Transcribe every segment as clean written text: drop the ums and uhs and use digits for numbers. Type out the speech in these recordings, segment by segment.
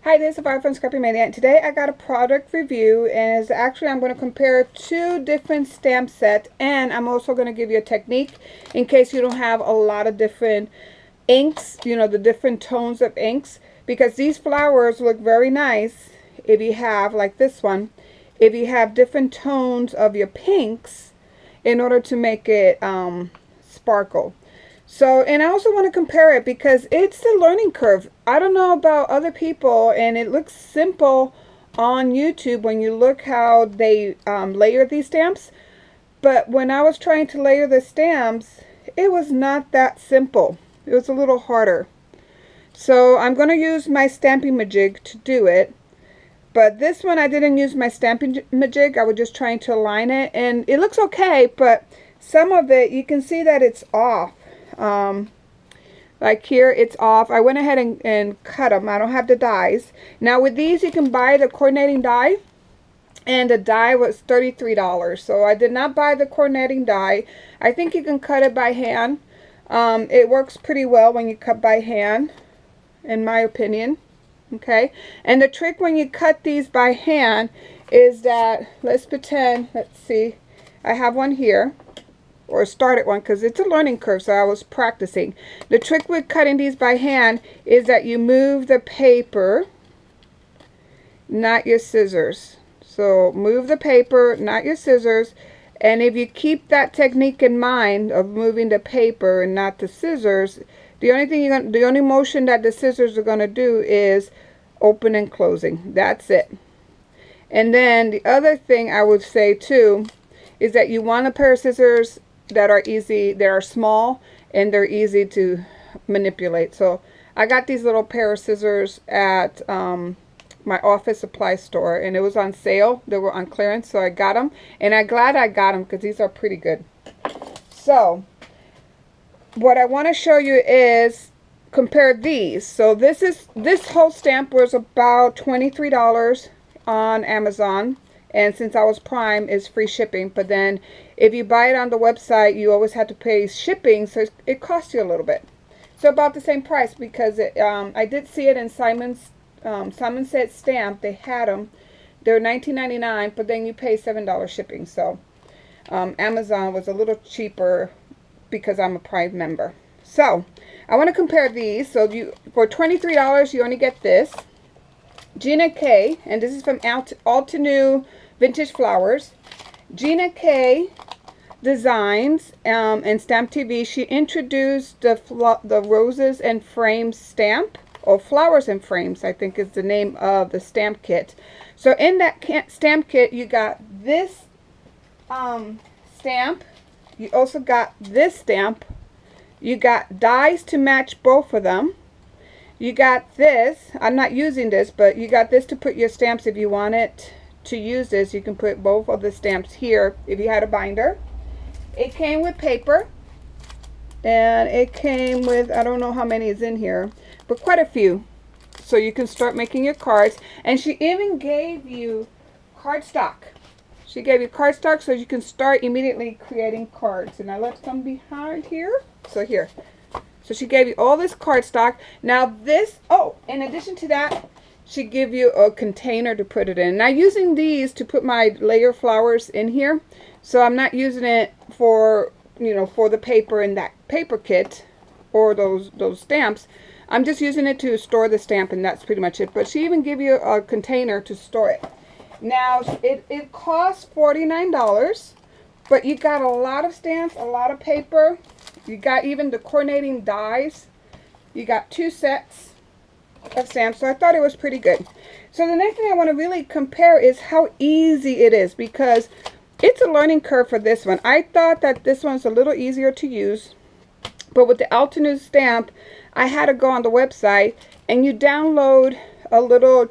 Hi, this is Barb from Scrappy Mania, and today I got a product review, and it's actually I'm going to compare two different stamp sets, and I'm also going to give you a technique in case you don't have a lot of different inks, you know, the different tones of inks, because these flowers look very nice if you have, like this one, if you have different tones of your pinks in order to make it sparkle. So, and I also want to compare it because it's a learning curve. I don't know about other people, and it looks simple on YouTube when you look how they layer these stamps. But when I was trying to layer the stamps, it was not that simple. It was a little harder. So I'm going to use my stamping majig to do it. But this one I didn't use my stamping majig. I was just trying to align it, and it looks okay, but some of it you can see that it's off. Like here it's off. I went ahead and cut them. I don't have the dies. Now with these you can buy the coordinating die, and the die was $33, so I did not buy the coordinating die. I think you can cut it by hand. It works pretty well when you cut by hand, in my opinion. Okay, and the trick when you cut these by hand is that, let's pretend, let's see, I have one here, or started one, because it's a learning curve, so I was practicing. The trick with cutting these by hand is that you move the paper, not your scissors. So move the paper, not your scissors, and if you keep that technique in mind of moving the paper and not the scissors, the only motion that the scissors are going to do is open and closing. That's it. And then the other thing I would say too is that you want a pair of scissors that are easy, that are small, and they're easy to manipulate. So I got these little pair of scissors at my office supply store, and it was on sale. They were on clearance, so I got them, and I'm glad I got them because these are pretty good. So what I want to show you is compare these. So this whole stamp was about $23 on Amazon. And since I was Prime, it's free shipping. But then if you buy it on the website, you always have to pay shipping, so it costs you a little bit. So about the same price, because I did see it in Simon Said Stamp. They had them. They're $19.99, but then you pay $7 shipping. So Amazon was a little cheaper because I'm a Prime member. So I want to compare these. So for $23, you only get this. Gina K, and this is from Altenew Vintage Flowers. Gina K Designs and Stamp TV. She introduced the Roses and Frames stamp, or Flowers and Frames, I think is the name of the stamp kit. So in that stamp kit, you got this stamp. You also got this stamp. You got dies to match both of them. You got this. I'm not using this, but you got this to put your stamps. If you want it to use this, you can put both of the stamps here if you had a binder. It came with paper, and it came with, I don't know how many is in here, but quite a few. So you can start making your cards. And she even gave you cardstock. She gave you cardstock so you can start immediately creating cards. And I left some behind here. So here. So she gave you all this cardstock. Now this, oh, in addition to that, she gave you a container to put it in. Now using these to put my layer flowers in here. So I'm not using it for, you know, for the paper in that paper kit or those stamps. I'm just using it to store the stamp, and that's pretty much it. But she even gave you a container to store it. Now it costs $49, but you got a lot of stamps, a lot of paper. You got even the coordinating dies. You got 2 sets of stamps, so I thought it was pretty good. So the next thing I want to really compare is how easy it is, because it's a learning curve for this one. I thought that this one's a little easier to use, but with the Altenew stamp, I had to go on the website, and you download a little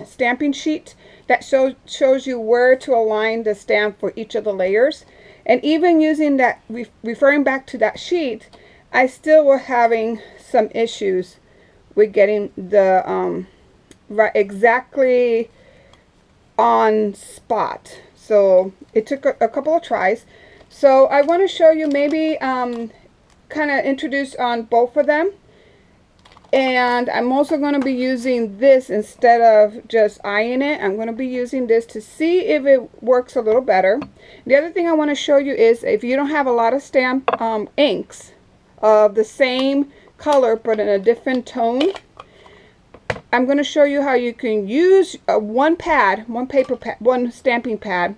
stamping sheet that shows you where to align the stamp for each of the layers. And even using that, referring back to that sheet, I still were having some issues with getting the right exactly on spot. So it took a couple of tries. So I want to show you maybe kind of introduce on both of them And I'm also going to be using this instead of just eyeing it. I'm going to be using this to see if it works a little better. The other thing I want to show you is if you don't have a lot of stamp inks of the same color but in a different tone, I'm going to show you how you can use one pad, one paper pad, one stamping pad,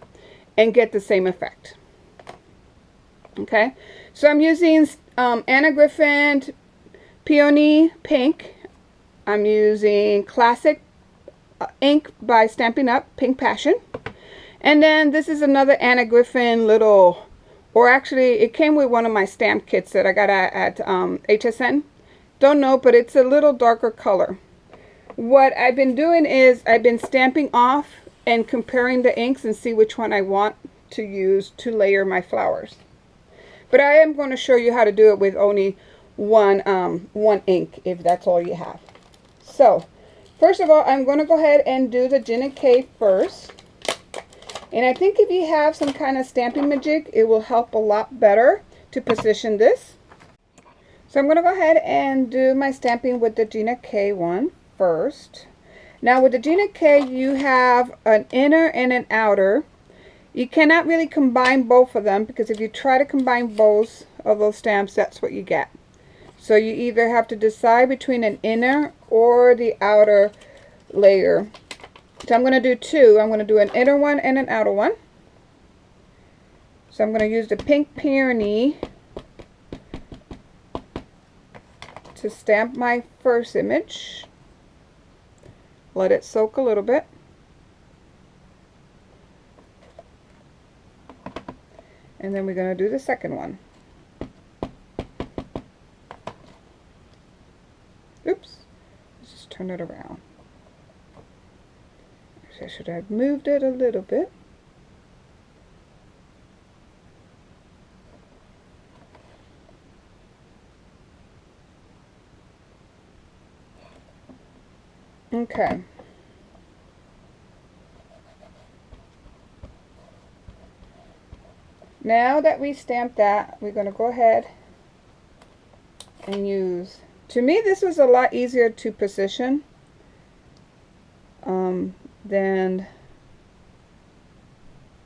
and get the same effect. Okay, so I'm using Anna Griffin Peony Pink. I'm using Classic ink by Stampin' Up! Pink Passion. And then this is another Anna Griffin little, or actually it came with one of my stamp kits that I got at HSN. Don't know, but it's a little darker color. What I've been doing is I've been stamping off and comparing the inks and see which one I want to use to layer my flowers. But I am going to show you how to do it with only one ink, if that's all you have. So first of all, I'm going to go ahead and do the Gina K first. And I think if you have some kind of stamping majig, it will help a lot better to position this. So I'm going to go ahead and do my stamping with the Gina K one first. Now with the Gina K, you have an inner and an outer. You cannot really combine both of them, because if you try to combine both of those stamps, that's what you get. So you either have to decide between an inner or the outer layer. So I'm going to do two. I'm going to do an inner one and an outer one. So I'm going to use the Pink Peony to stamp my first image. Let it soak a little bit. And then we're going to do the second one. Oops. Let's just turn it around. I should have moved it a little bit. Okay. Now that we stamped that, we're going to go ahead and use, to me this was a lot easier to position than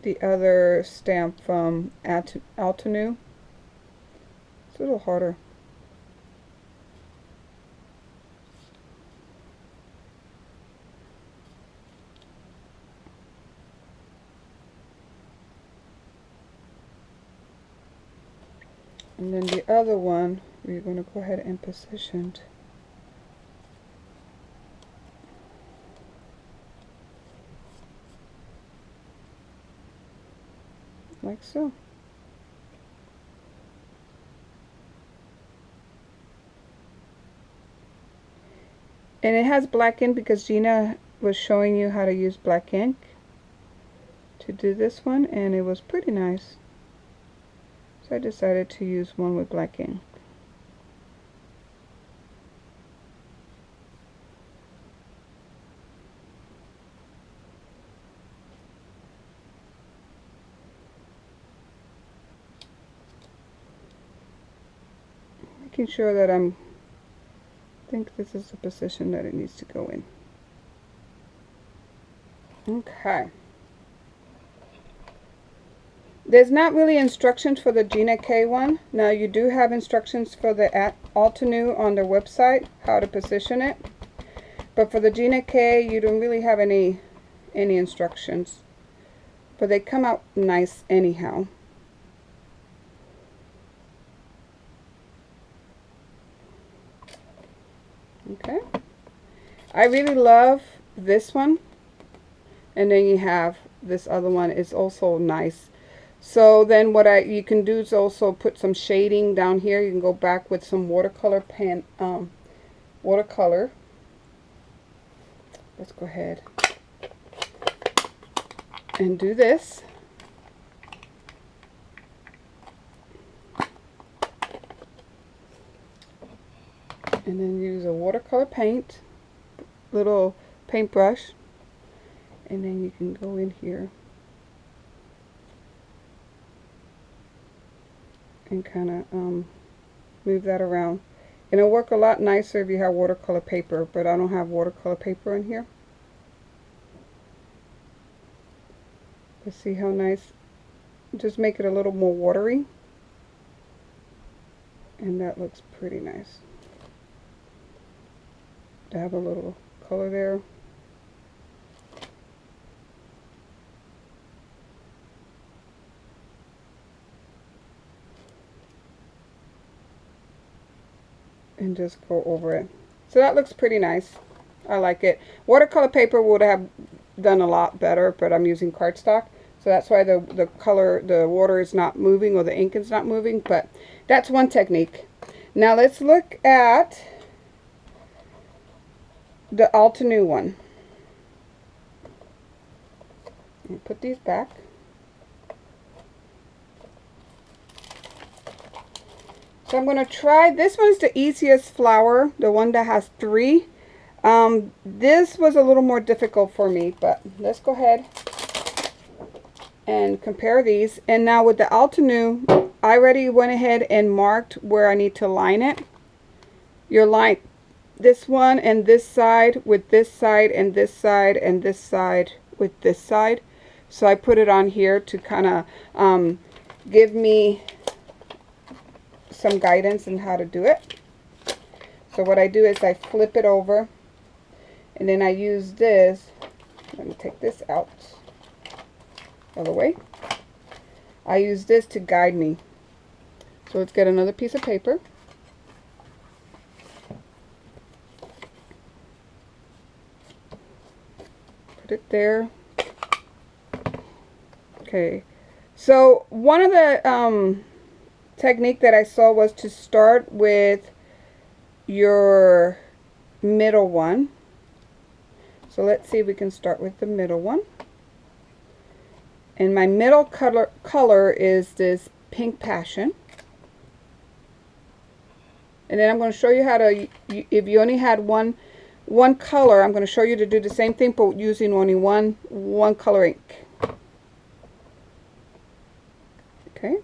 the other stamp from Altenew. It's a little harder. And then the other one, we're going to go ahead and position like so. And it has black ink because Gina was showing you how to use black ink to do this one, and it was pretty nice. So I decided to use one with black ink. Making sure that I think this is the position that it needs to go in. Okay. There's not really instructions for the Gina K one. Now you do have instructions for the Altenew on their website, how to position it. But for the Gina K, you don't really have any instructions. But they come out nice anyhow. Okay. I really love this one. And then you have this other one. It's also nice. So then what you can do is also put some shading down here. You can go back with some watercolor pen, watercolor. Let's go ahead and do this. And then use a watercolor paint, little paintbrush, and then you can go in here and kind of move that around. And it'll work a lot nicer if you have watercolor paper, but I don't have watercolor paper in here. Let's see how nice. Just make it a little more watery. And that looks pretty nice. To have a little color there. And just go over it. So that looks pretty nice. I like it. Watercolor paper would have done a lot better, but I'm using cardstock. So that's why the color, the water is not moving, or the ink is not moving. But that's one technique. Now let's look at the Altenew one. Put these back. So I'm going to try, this one's the easiest flower, the one that has 3. This was a little more difficult for me, but let's go ahead and compare these. And now with the Altenew, I already went ahead and marked where I need to line it. You'll line this one and this side with this side and this side and this side with this side. So I put it on here to kind of give me some guidance on how to do it. So what I do is I flip it over, and then I use this. Let me take this out of the way. I use this to guide me. So let's get another piece of paper. Put it there. Okay. So one of the technique that I saw was to start with your middle one. So let's see if we can start with the middle one. And my middle color is this Pink Passion. And then I'm going to show you how to, if you only had one color, I'm going to show you to do the same thing but using only one color ink. Okay.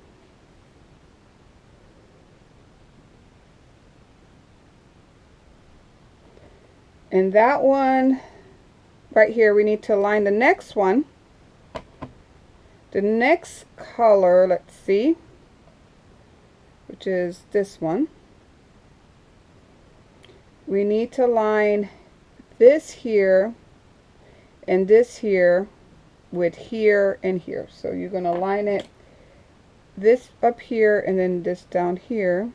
And that one right here, we need to line the next one. The next color, let's see, which is this one. We need to line this here and this here with here and here. So you're going to line it this up here and then this down here.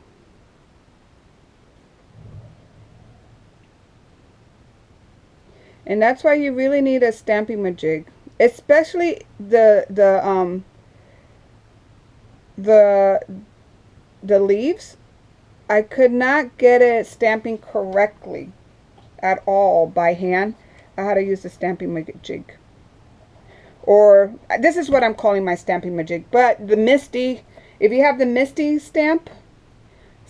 And that's why you really need a stamping majig, especially the leaves. I could not get it stamping correctly at all by hand. I had to use the stamping majig, or this is what I'm calling my stamping majig. But the Misty, if you have the Misty stamper,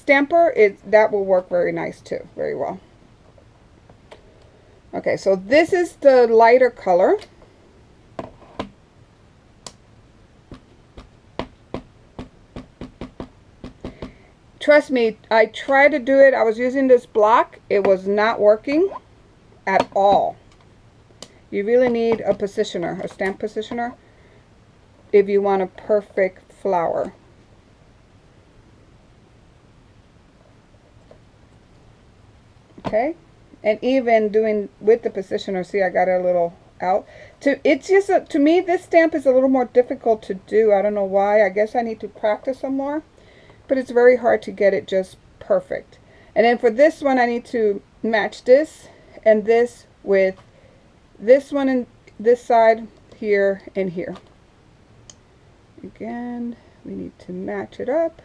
that will work very nice too, very well. Okay, so this is the lighter color. Trust me, I tried to do it. I was using this block. It was not working at all. You really need a positioner, a stamp positioner, if you want a perfect flower. Okay. And even doing with the positioner, see, I got it a little out. It's just to me, this stamp is a little more difficult to do. I don't know why. I guess I need to practice some more. But it's very hard to get it just perfect. And then for this one, I need to match this and this with this one and this side here and here. Again, we need to match it up.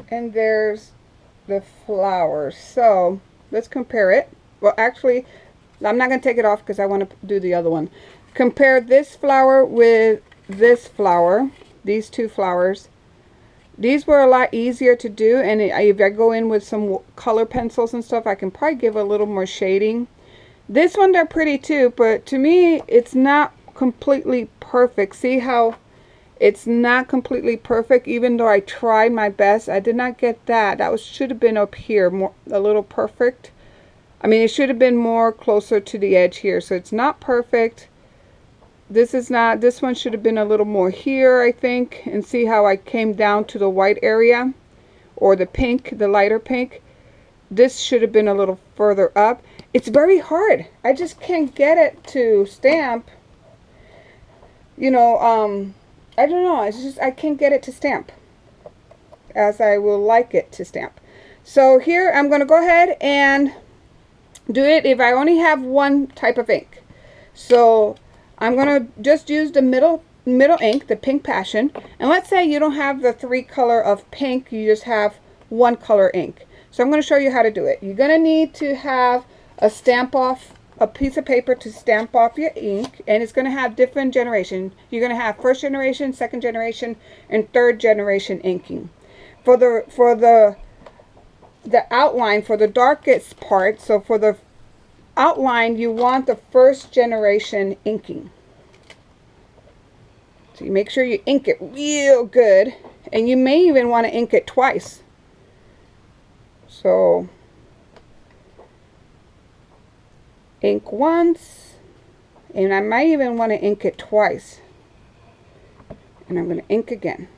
And there's the flowers. So let's compare it. Well, actually, I'm not going to take it off because I want to do the other one. Compare this flower with this flower, these two flowers. These were a lot easier to do, and if I go in with some color pencils and stuff, I can probably give a little more shading. This one, they're pretty too, but to me, it's not completely perfect. See how it's not completely perfect, even though I tried my best. I did not get that. That should have been up here, more a little perfect. I mean, it should have been more closer to the edge here, so it's not perfect. This is not, this one should have been a little more here, I think. And see how I came down to the white area, or the pink, the lighter pink. This should have been a little further up. It's very hard. I just can't get it to stamp. You know, I don't know. It's just, I can't get it to stamp as I will like it to stamp. So here, I'm going to go ahead and do it if I only have one type of ink. So I'm going to just use the middle ink, the Pink Passion. And let's say you don't have the 3 color of pink, you just have 1 color ink. So I'm going to show you how to do it. You're going to need to have a piece of paper to stamp off your ink, and it's going to have different generation. You're going to have 1st generation, 2nd generation, and 3rd generation inking. For the outline, for the darkest part, so for the outline, you want the 1st generation inking. So you make sure you ink it real good, and you may even want to ink it twice. So ink once, and I might even want to ink it twice, and I'm going to ink again.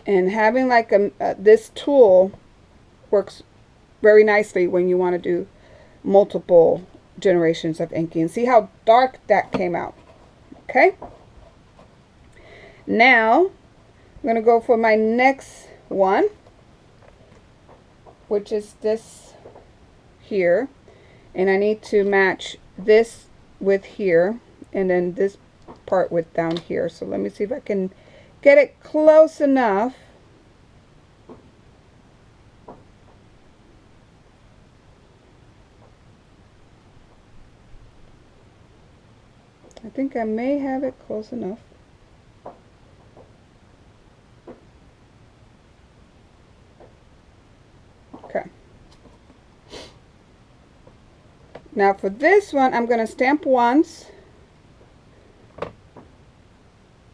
And having like this tool works very nicely when you want to do multiple generations of inking. See how dark that came out. Okay, now I'm going to go for my next one, which is this here, and I need to match this with here, and then this part with down here. So let me see if I can get it close enough. I think I may have it close enough. Okay. Now for this one, I'm going to stamp once,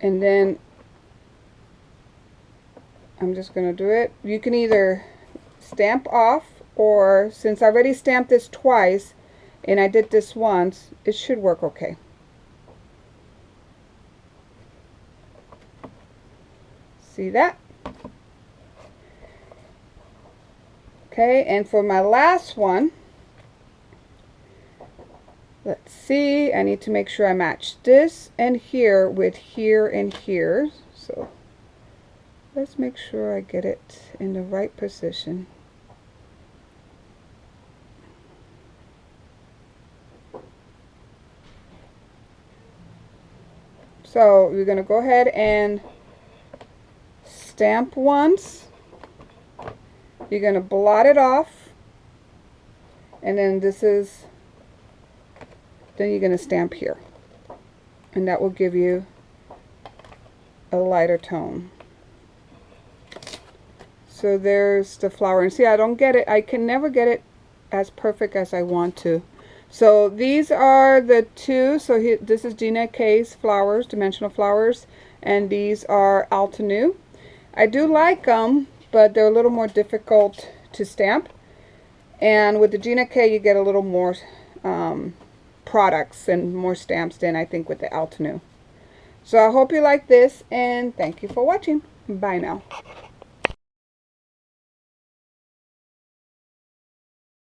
and then I'm just going to do it. You can either stamp off, or since I already stamped this twice and I did this once, it should work okay. See that? Okay, and for my last one, let's see, I need to make sure I match this and here with here and here. So let's make sure I get it in the right position. So you're going to go ahead and stamp once. You're going to blot it off, and then then you're going to stamp here, and that will give you a lighter tone. So there's the flower, and see, I don't get it, I can never get it as perfect as I want to. So these are the two. So here, this is Gina K's flowers, dimensional flowers, and these are Altenew. I do like them, but they're a little more difficult to stamp. And with the Gina K, you get a little more products and more stamps than I think with the Altenew. So I hope you like this, and thank you for watching. Bye now.